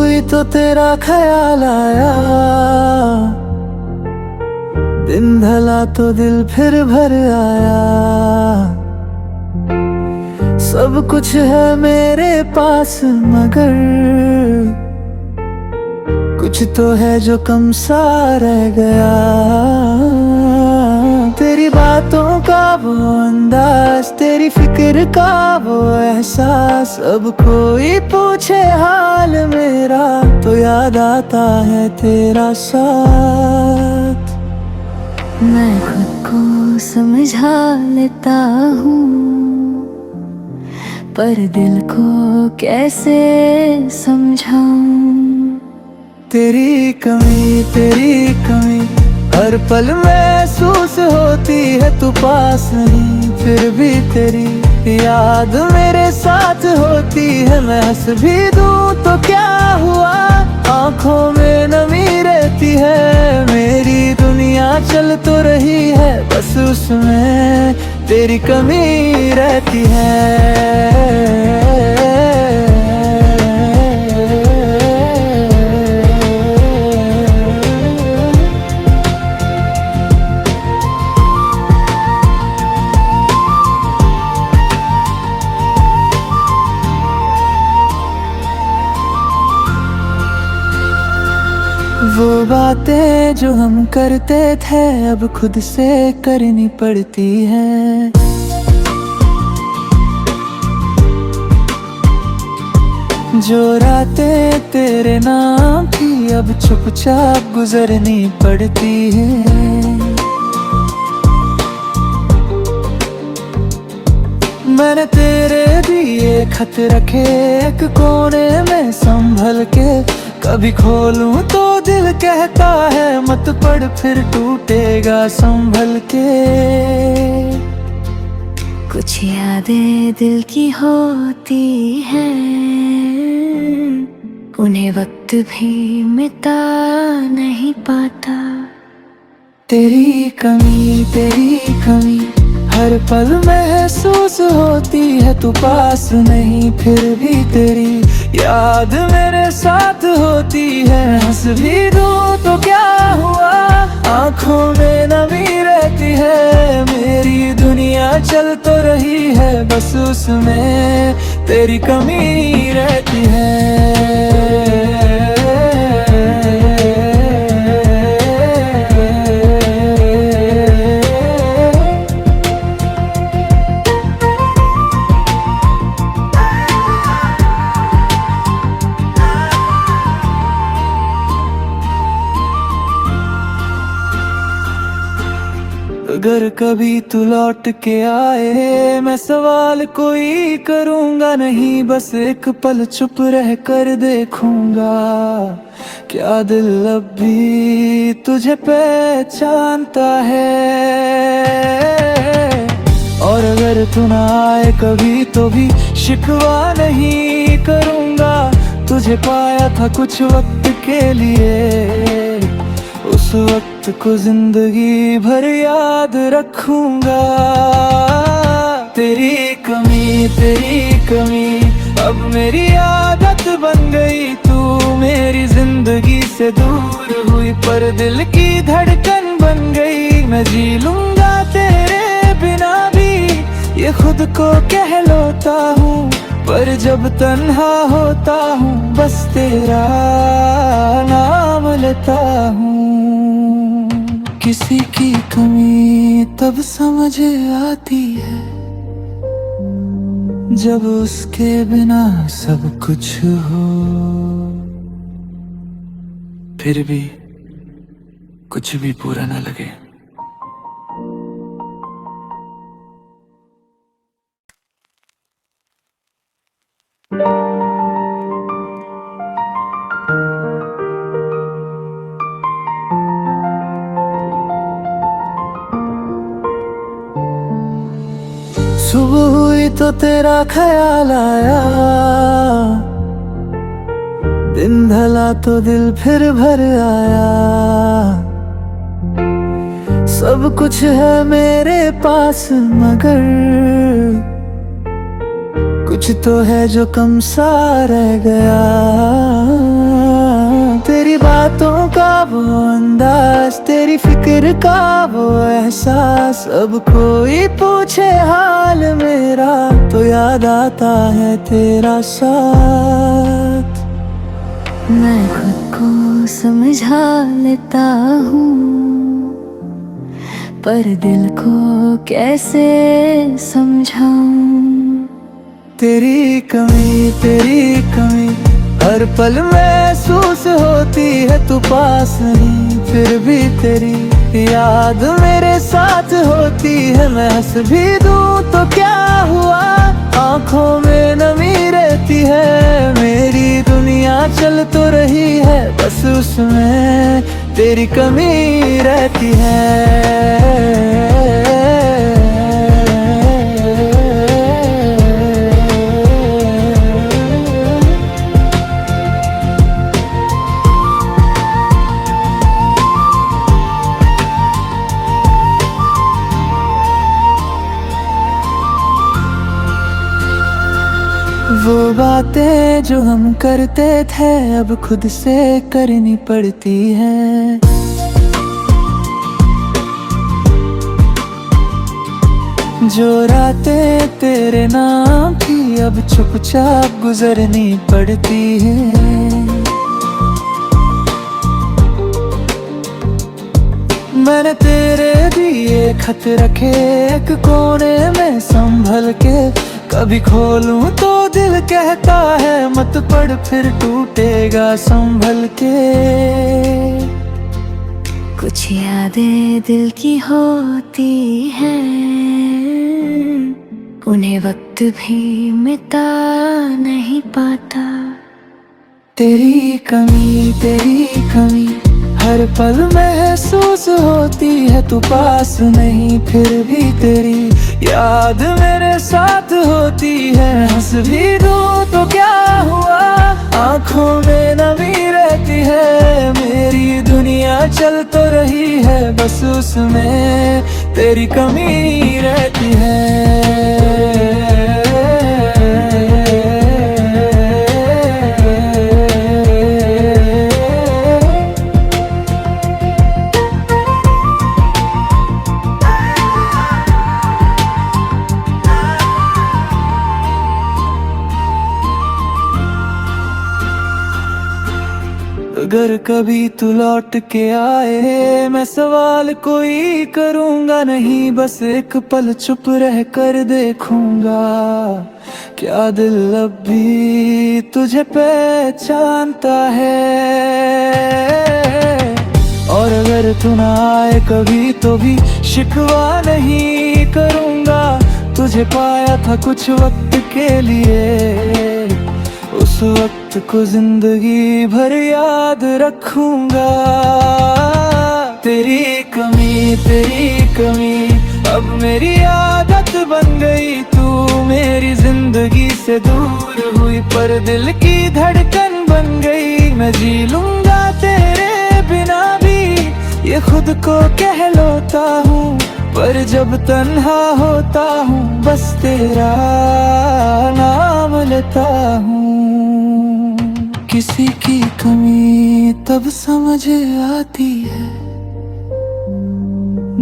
हुई तो तेरा ख्याल आया, दिन ढला तो दिल फिर भर आया। सब कुछ है मेरे पास मगर कुछ तो है जो कम सा रह गया। तेरी बातों का वो अंदाज, तेरी फिक्र का वो एहसास, अब कोई पूछे हाल मेरा तो याद आता है तेरा साथ। मैं खुद को समझा लेता हूँ पर दिल को कैसे समझाऊं। तेरी कमी हर पल महसूस होती है, तू पास नहीं फिर भी तेरी याद मेरे साथ होती है। मैं हंस भी दूं तो क्या हुआ, आंखों में नमी रहती है। मेरी दुनिया चल तो रही है, बस उसमें तेरी कमी रहती है। वो बातें जो हम करते थे अब खुद से करनी पड़ती है। जो रातें तेरे नाम थी अब चुपचाप गुजरनी पड़ती है। मैंने तेरे दिए खत रखे एक कोने में संभल के, कभी खोलूं तो दिल कहता है मत पढ़ फिर टूटेगा संभल के। कुछ यादें दिल की होती हैं, उन्हें वक्त भी मिटा नहीं पाता। तेरी कमी हर पल महसूस होती है, तू पास नहीं फिर भी तेरी याद मेरे साथ होती है। हंस भी दूं तो क्या हुआ, आंखों में नमी रहती है। मेरी दुनिया चल तो रही है, बस उसमें तेरी कमी रहती है। अगर कभी तू लौट के आए, मैं सवाल कोई करूँगा नहीं, बस एक पल चुप रह कर देखूंगा। क्या दिल अब भी तुझे पहचानता है। और अगर तू ना आए कभी तो भी शिकवा नहीं करूँगा। तुझे पाया था कुछ वक्त के लिए, उस वक्त को जिंदगी भर याद रखूंगा। तेरी कमी अब मेरी आदत बन गई। तू मेरी जिंदगी से दूर हुई पर दिल की धड़कन बन गई। मैं जी लूंगा तेरे बिना भी ये खुद को कहलाता हूँ, पर जब तन्हा होता हूँ बस तेरा नाम लेता हूँ। किसी की कमी तब समझ आती है जब उसके बिना सब कुछ हो, फिर भी कुछ भी पूरा न लगे। सुबह हुई तो तेरा ख्याल आया, दिन ढला तो दिल फिर भर आया। सब कुछ है मेरे पास मगर कुछ तो है जो कम सा रह गया। फिक्र का वो एहसास। अब कोई पूछे हाल मेरा तो याद आता है तेरा साथ। मैं खुद को समझा लेता हूँ, पर दिल को कैसे समझाऊं। तेरी कमी हर पल महसूस होती है, तू पास नहीं फिर भी तेरी याद मेरे साथ होती है। मैं हंस भी दूं तो क्या हुआ, आंखों में नमी रहती है। मेरी दुनिया चल तो रही है, बस उसमें तेरी कमी रहती है। वो बातें जो हम करते थे अब खुद से करनी पड़ती है। जो रातें तेरे नाम थी अब चुपचाप गुजरनी पड़ती है। मैंने तेरे दिए खत रखे एक कोने में संभल के, कभी खोलूं तो दिल कहता है मत पढ़ फिर टूटेगा संभल के। कुछ यादें दिल की होती हैं, उन्हें वक्त भी मिटा नहीं पाता। तेरी कमी हर पल महसूस होती है, तू पास नहीं फिर भी तेरी याद मेरे साथ होती है। हंस भी दूं तो क्या हुआ, आंखों में नमी रहती है। मेरी दुनिया चल तो रही है, बस उसमें तेरी कमी रहती है। अगर कभी तू लौट के आए, मैं सवाल कोई करूँगा नहीं, बस एक पल चुप रह कर देखूंगा। क्या दिल अब भी तुझे पहचानता है। और अगर तू ना आए कभी तो भी शिकवा नहीं करूँगा। तुझे पाया था कुछ वक्त के लिए, उस वक्त को जिंदगी भर याद रखूंगा। तेरी कमी अब मेरी आदत बन गई। तू मेरी जिंदगी से दूर हुई, पर दिल की धड़कन बन गई। मैं जी लूंगा तेरे बिना भी, ये खुद को कहलाता हूँ। पर जब तन्हा होता हूँ बस तेरा नाम लेता हूँ। किसी की कमी तब समझ आती है,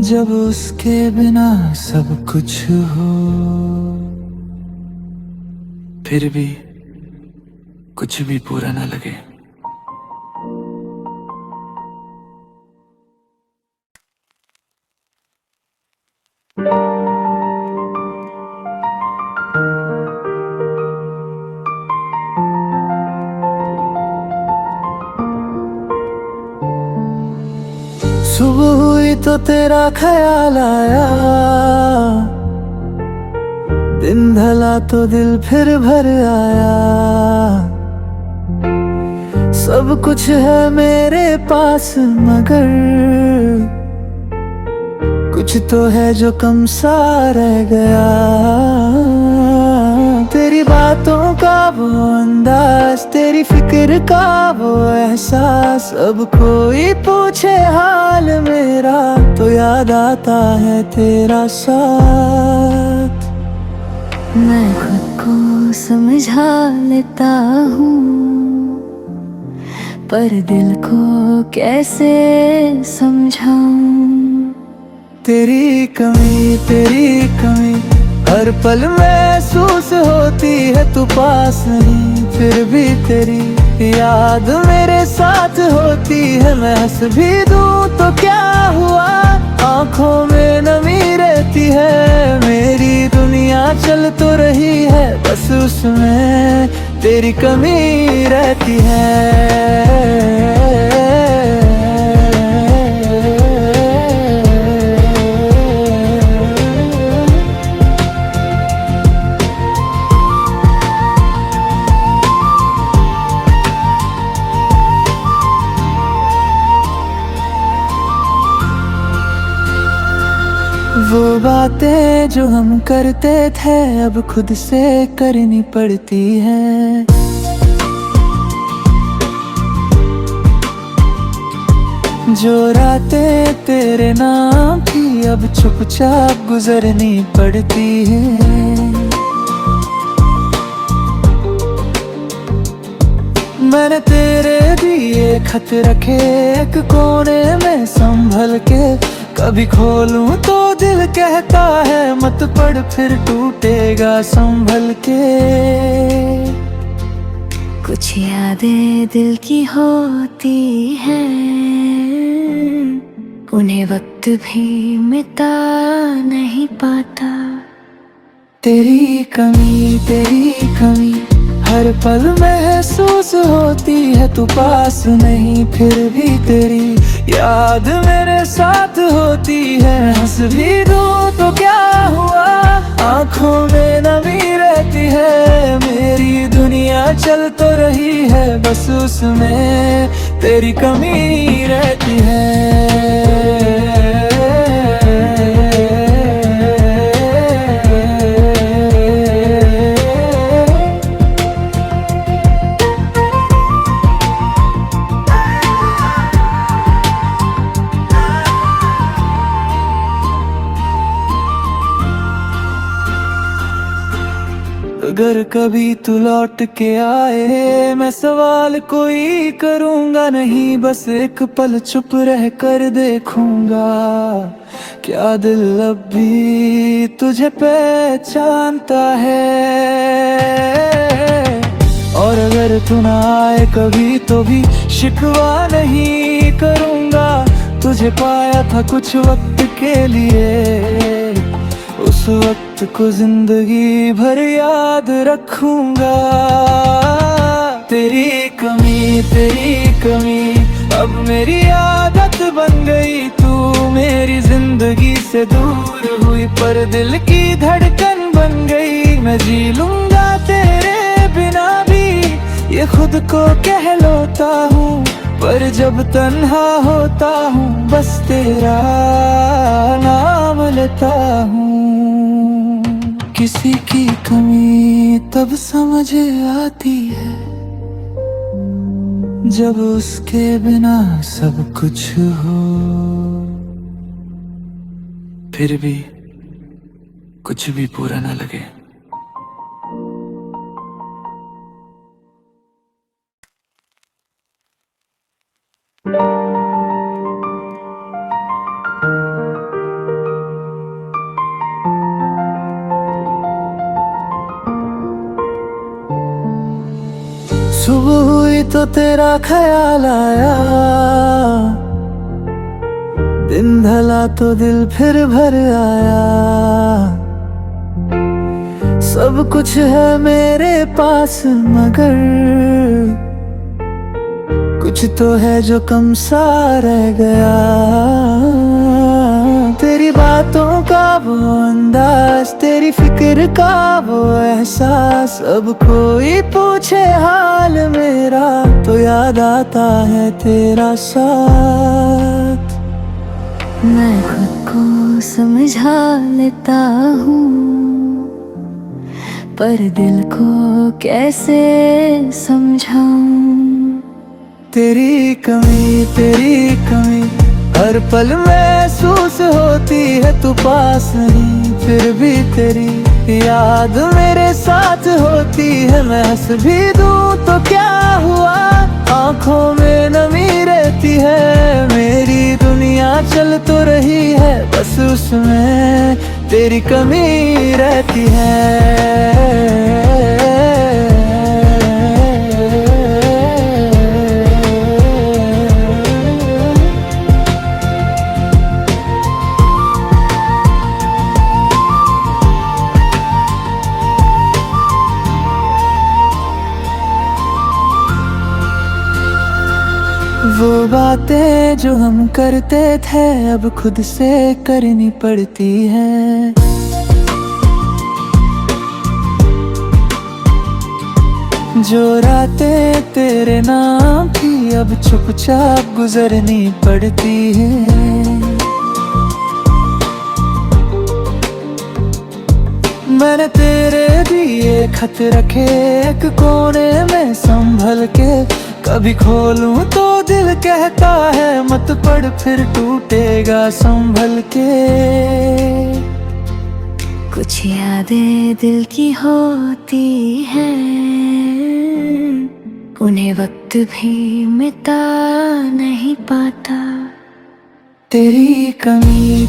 जब उसके बिना सब कुछ हो। फिर भी कुछ भी पूरा न लगे। सुबह हुई तो तेरा ख्याल आया, दिन ढला तो दिल फिर भर आया। सब कुछ है मेरे पास मगर कुछ तो है जो कम सा रह गया। तेरी बातों का वो अंदाज, तेरी फिक्र का वो एहसास। अब कोई पूछे हाल मेरा तो याद आता है तेरा साथ। मैं खुद को समझा लेता हूँ, पर दिल को कैसे समझाऊं। तेरी कमी हर पल महसूस होती है, तू पास नहीं फिर भी तेरी याद मेरे साथ होती है। मैं हंस भी दूं तो क्या हुआ, आंखों में नमी रहती है। मेरी दुनिया चल तो रही है, बस उसमें तेरी कमी रहती है। वो बातें जो हम करते थे अब खुद से करनी पड़ती है। जो रातें तेरे नाम थी अब चुपचाप गुजरनी पड़ती है। मैंने तेरे दिए खत रखे एक कोने में संभल के, कभी खोलूं तो दिल कहता है मत पढ़ फिर टूटेगा संभल के। कुछ यादें दिल की होती हैं, उन्हें वक्त भी मिटा नहीं पाता। तेरी कमी हर पल महसूस होती है, तू पास नहीं फिर भी तेरी याद मेरे साथ होती है। हंस भी दूं तो क्या हुआ, आंखों में नमी रहती है। मेरी दुनिया चल तो रही है, बस उसमें तेरी कमी रहती है। अगर कभी तू लौट के आए, मैं सवाल कोई करूँगा नहीं, बस एक पल चुप रह कर देखूंगा। क्या दिल अब भी तुझे पहचानता है। और अगर तू ना आए कभी तो भी शिकवा नहीं करूँगा। तुझे पाया था कुछ वक्त के लिए, उस वक्त को जिंदगी भर याद रखूंगा। तेरी कमी अब मेरी आदत बन गई। तू मेरी जिंदगी से दूर हुई पर दिल की धड़कन बन गई। मैं जी लूंगा तेरे बिना भी, ये खुद को कहलाता हूँ। पर जब तन्हा होता हूँ बस तेरा नाम लेता हूँ। किसी की कमी तब समझ आती है, जब उसके बिना सब कुछ हो। फिर भी कुछ भी पूरा न लगे। सुबह हुई तो तेरा ख्याल आया, दिन ढला तो दिल फिर भर आया। सब कुछ है मेरे पास मगर कुछ तो है जो कम सा रह गया। तेरी बातों का वो अंदाज, तेरी फिक्र का वो एहसास। अब कोई पूछे हाल मेरा तो याद आता है तेरा साथ। मैं खुद को समझा लेता हूँ पर दिल को कैसे समझाऊं। तेरी कमी हर पल महसूस होती है, तू पास नहीं फिर भी तेरी याद मेरे साथ होती है। मैं हंस भी दूं तो क्या हुआ, आंखों में नमी रहती है। मेरी दुनिया चल तो रही है, बस उसमें तेरी कमी रहती है। वो बातें जो हम करते थे अब खुद से करनी पड़ती हैं। जो रातें तेरे नाम की अब चुपचाप गुजरनी पड़ती हैं। मैंने तेरे दिए खत रखे एक कोने में संभल के, कभी खोलूं तो दिल कहता है मत पढ़ फिर टूटेगा संभल के। कुछ यादें दिल की होती हैं, उन्हें वक्त भी मिटा नहीं पाता। तेरी कमी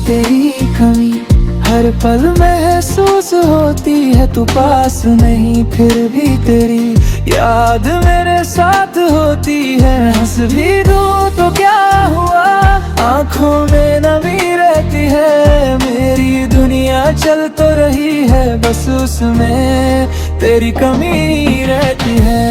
हर पल महसूस होती है, तू पास नहीं फिर भी तेरी याद मेरे साथ होती है। हंस भी दूं तो क्या हुआ, आंखों में नमी रहती है। मेरी दुनिया चल तो रही है, बस उसमें तेरी कमी रहती है।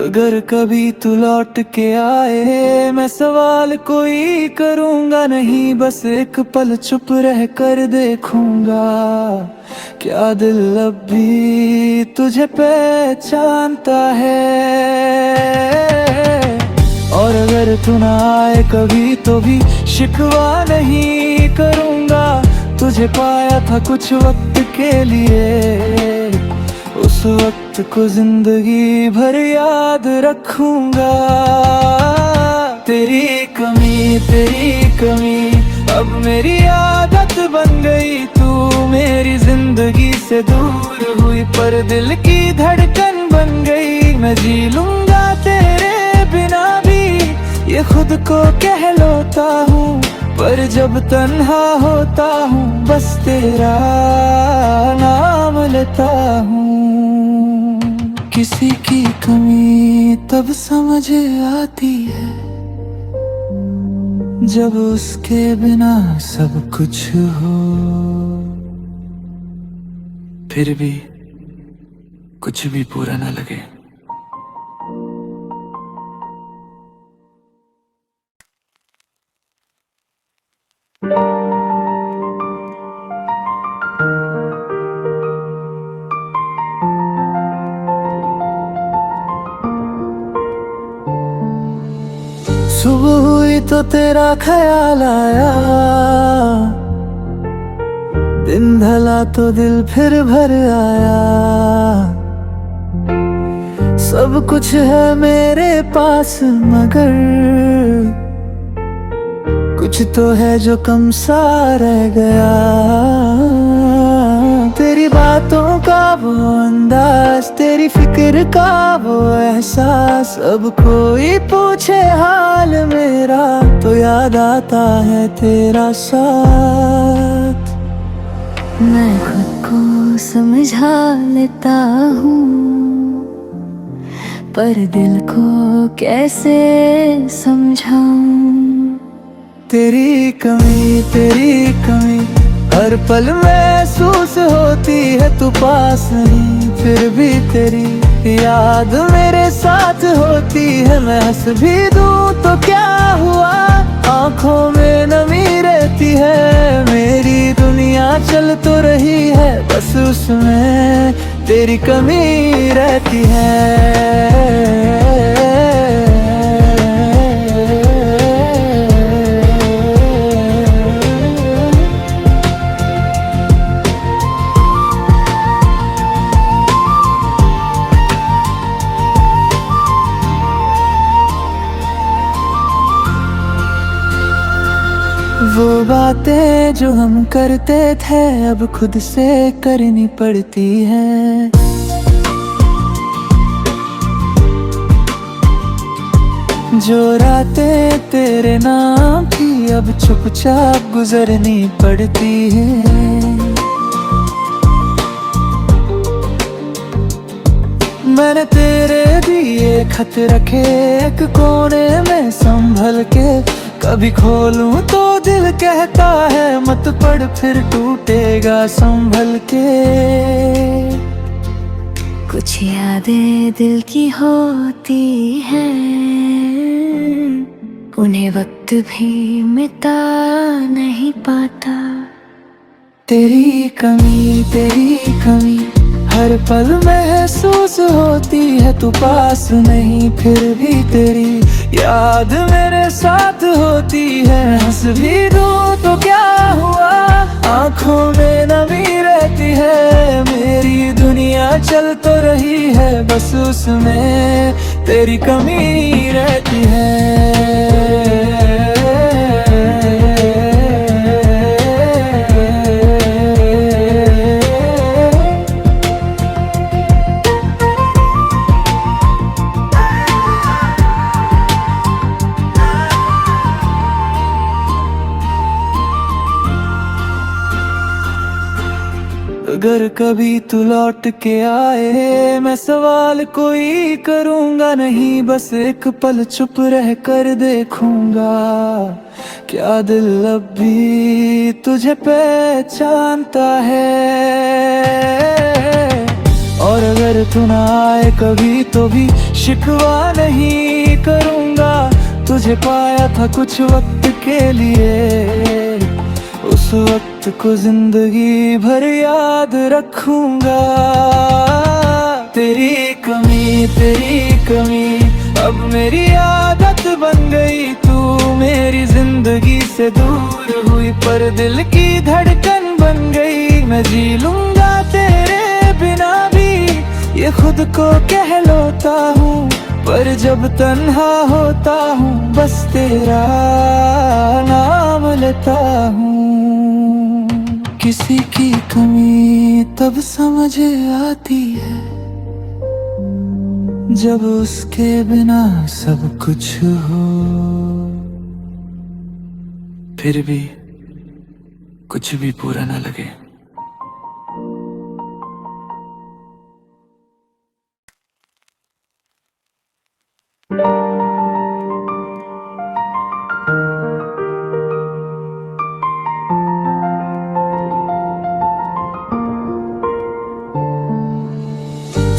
अगर कभी तू लौट के आए मैं सवाल कोई करूंगा नहीं, बस एक पल चुप रह कर देखूंगा। क्या दिल अब भी तुझे पहचानता है। और अगर तू ना आए कभी तो भी शिकवा नहीं करूंगा। तुझे पाया था कुछ वक्त के लिए, उस वक्त को जिंदगी भर याद रखूंगा। तेरी कमी अब मेरी आदत बन गई। तू मेरी जिंदगी से दूर हुई पर दिल की धड़कन बन गई। मैं जी लूंगा तेरे बिना भी ये खुद को कहलाता हूँ, पर जब तन्हा होता हूँ बस तेरा नाम लेता हूँ। किसी की कमी तब समझ आती है जब उसके बिना सब कुछ हो, फिर भी कुछ भी पूरा न लगे। सुबह हुई तो तेरा ख्याल आया, दिन ढला तो दिल फिर भर आया। सब कुछ है मेरे पास मगर कुछ तो है जो कम सा रह गया। तेरी बातों का वो अंदाज, तेरी फिक्र का वो एहसास। अब कोई पूछे हाल मेरा तो याद आता है तेरा साथ। मैं खुद को समझा लेता हूँ पर दिल को कैसे समझाऊं। तेरी कमी हर पल महसूस होती है, तू पास नहीं फिर भी तेरी याद मेरे साथ होती है। मैं हंस भी दूं तो क्या हुआ, आंखों में नमी रहती है। मेरी दुनिया चल तो रही है, बस उसमें तेरी कमी रहती है। जो हम करते थे अब खुद से करनी पड़ती है। जो रातें तेरे नाम थी अब चुपचाप गुजरनी पड़ती है। मैंने तेरे दिए खत रखे एक कोने में संभल के, कभी खोलूं तो दिल कहता है मत पढ़ फिर टूटेगा संभल के। कुछ यादें दिल की होती हैं, उन्हें वक्त भी मिटा नहीं पाता। तेरी कमी हर पल महसूस होती है, तू पास नहीं फिर भी तेरी याद मेरे साथ होती है। हंस भी दूं तो क्या हुआ, आंखों में नमी रहती है। मेरी दुनिया चल तो रही है, बस उसमें तेरी कमी रहती है। अगर कभी तू लौट के आए मैं सवाल कोई करूँगा नहीं, बस एक पल चुप रह कर देखूंगा। क्या दिल अब भी तुझे पहचानता है। और अगर तू ना आए कभी तो भी शिकवा नहीं करूँगा। तुझे पाया था कुछ वक्त के लिए, उस वक्त को जिंदगी भर याद रखूंगा। तेरी कमी अब मेरी आदत बन गई। तू मेरी जिंदगी से दूर हुई पर दिल की धड़कन बन गई। मैं जी लूंगा तेरे बिना भी ये खुद को कहलाता हूँ, पर जब तन्हा होता हूँ बस तेरा नाम लेता हूँ। किसी की कमी तब समझ आती है जब उसके बिना सब कुछ हो, फिर भी कुछ भी पूरा न लगे।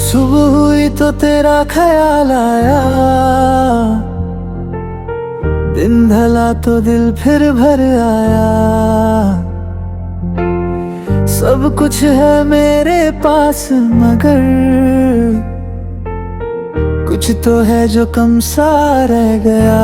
सुबह हुई तो तेरा ख्याल आया, दिन ढला तो दिल फिर भर आया। सब कुछ है मेरे पास मगर कुछ तो है जो कम सा रह गया।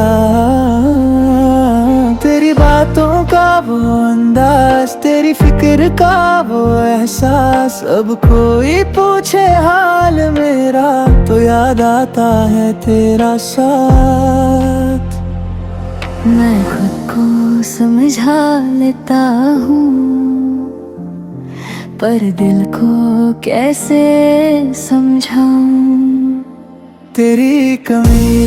तेरी बातों का वो अंदाज, तेरी फिक्र का वो एहसास। अब कोई पूछे हाल मेरा तो याद आता है तेरा साथ। मैं खुद को समझा लेता हूँ पर दिल को कैसे समझाऊं। तेरी कमी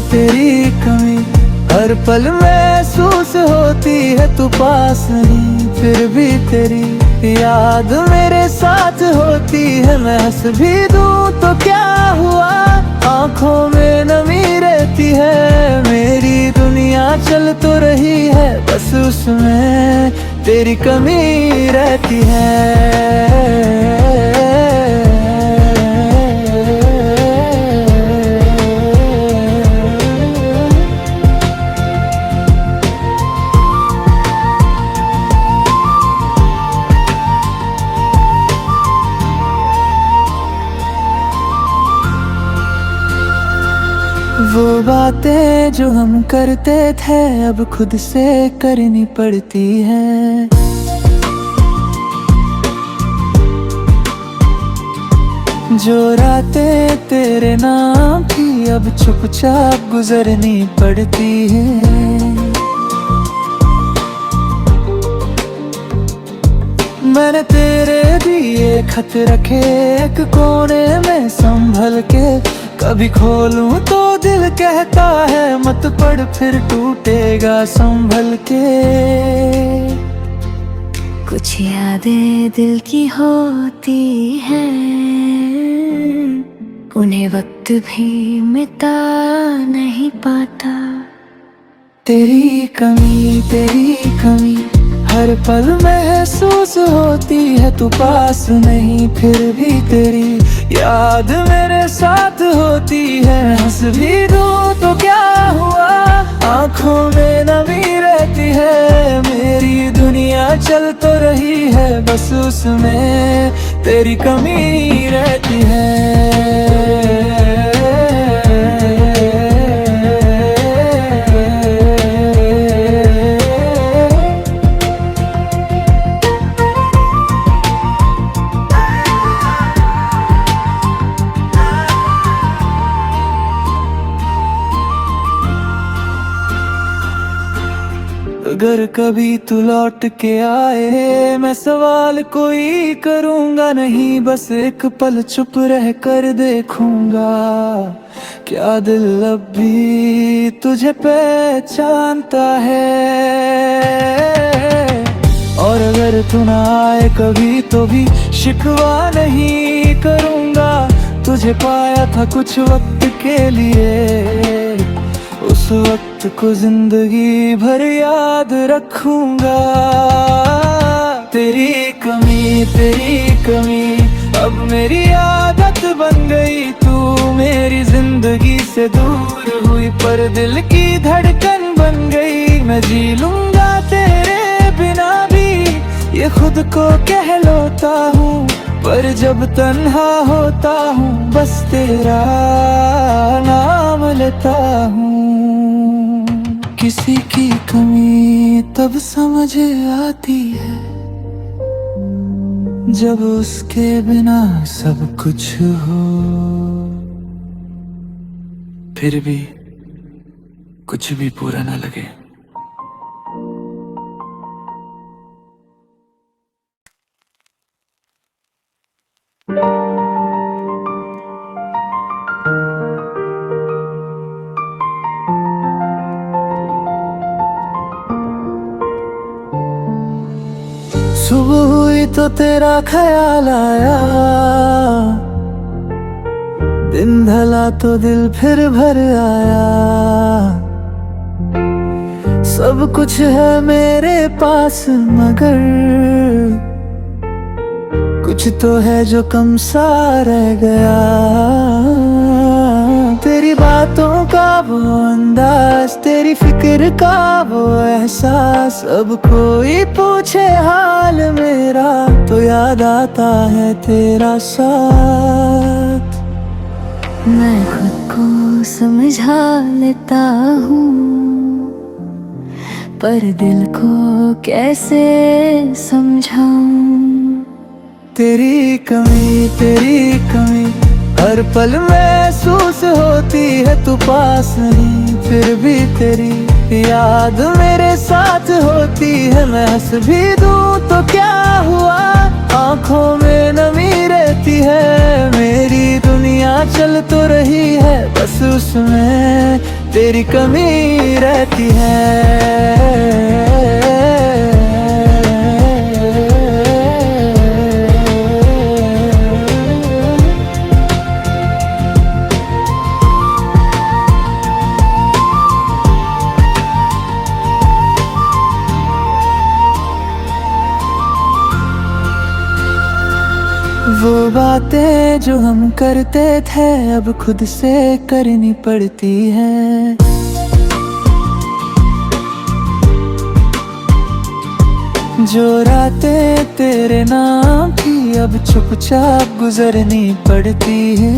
हर पल महसूस होती है, तू पास नहीं फिर भी तेरी याद मेरे साथ होती है। मैं हंस भी दूं तो क्या हुआ, आंखों में नमी रहती है। मेरी दुनिया चल तो रही है, बस उसमें तेरी कमी रहती है। वो बातें जो हम करते थे अब खुद से करनी पड़ती है। जो रातें तेरे नाम थी अब चुपचाप गुजरनी पड़ती है। मैंने तेरे दिए खत रखे एक कोने में संभल के, कभी खोलूं तो दिल कहता है मत पढ़ फिर टूटेगा संभल के। कुछ यादें दिल की होती हैं, उन्हें वक्त भी मिटा नहीं पाता। तेरी कमी हर पल महसूस होती है, तू पास नहीं फिर भी तेरी याद मेरे साथ होती है। हंस भी दूं तो क्या हुआ, आंखों में नमी रहती है। मेरी दुनिया चल तो रही है, बस उसमें तेरी कमी रहती है। अगर कभी तू लौट के आए, मैं सवाल कोई करूँगा नहीं, बस एक पल चुप रह कर देखूंगा। क्या दिल अब भी तुझे पहचानता है? और अगर तू ना आए कभी तो भी शिकवा नहीं करूँगा। तुझे पाया था कुछ वक्त के लिए, उस वक्त को जिंदगी भर याद रखूंगा। तेरी कमी अब मेरी आदत बन गई। तू मेरी जिंदगी से दूर हुई, पर दिल की धड़कन बन गई। मैं जी लूंगा तेरे बिना भी, ये खुद को कहलाता हूँ। पर जब तन्हा होता हूँ, बस तेरा नाम लेता हूँ। किसी की कमी तब समझ आती है, जब उसके बिना सब कुछ हो, फिर भी कुछ भी पूरा ना लगे। सुबह हुई तो तेरा ख्याल आया, दिन ढला तो दिल फिर भर आया। सब कुछ है मेरे पास मगर कुछ तो है जो कम सा रह गया। तेरी बातों का वो अंदाज, तेरी फिक्र का वो एहसास। अब कोई पूछे हाल मेरा तो याद आता है तेरा साथ। मैं खुद को समझा लेता हूँ, पर दिल को कैसे समझाऊं। तेरी कमी हर पल महसूस होती है, तू पास नहीं फिर भी तेरी याद मेरे साथ होती है। मैं हंस भी दूं तो क्या हुआ, आंखों में नमी रहती है। मेरी दुनिया चल तो रही है, बस उसमें तेरी कमी रहती है। वो बातें जो हम करते थे अब खुद से करनी पड़ती है। जो रातें तेरे नाम थी अब चुपचाप गुजरनी पड़ती है।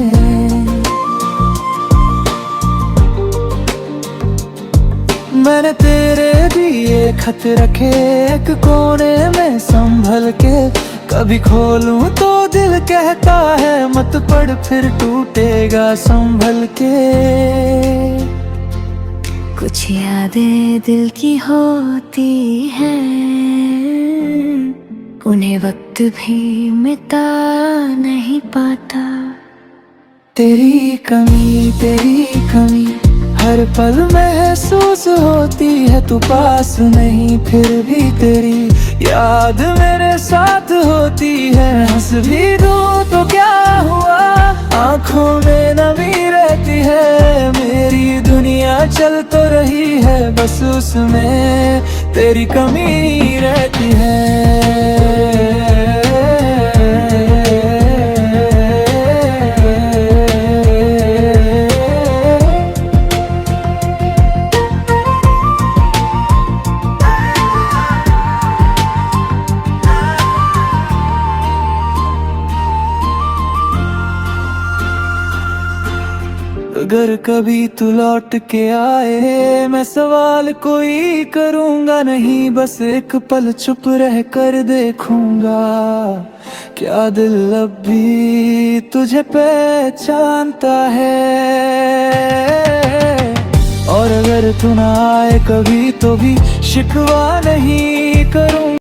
मैंने तेरे दिए खत रखे एक कोने में संभल के, कभी खोलूं तो दिल कहता है मत पढ़ फिर टूटेगा संभल के। कुछ यादें दिल की होती हैं, उन्हें वक्त भी मिटा नहीं पाता। तेरी कमी हर पल महसूस होती है, तू पास नहीं फिर भी तेरी याद मेरे साथ होती है। हंस भी दूं तो क्या हुआ, आंखों में नमी रहती है। मेरी दुनिया चल तो रही है, बस उसमें तेरी कमी रहती है। अगर कभी तू लौट के आए, मैं सवाल कोई करूँगा नहीं, बस एक पल चुप रह कर देखूंगा। क्या दिल अब भी तुझे पहचानता है? और अगर तू ना आए कभी तो भी शिकवा नहीं,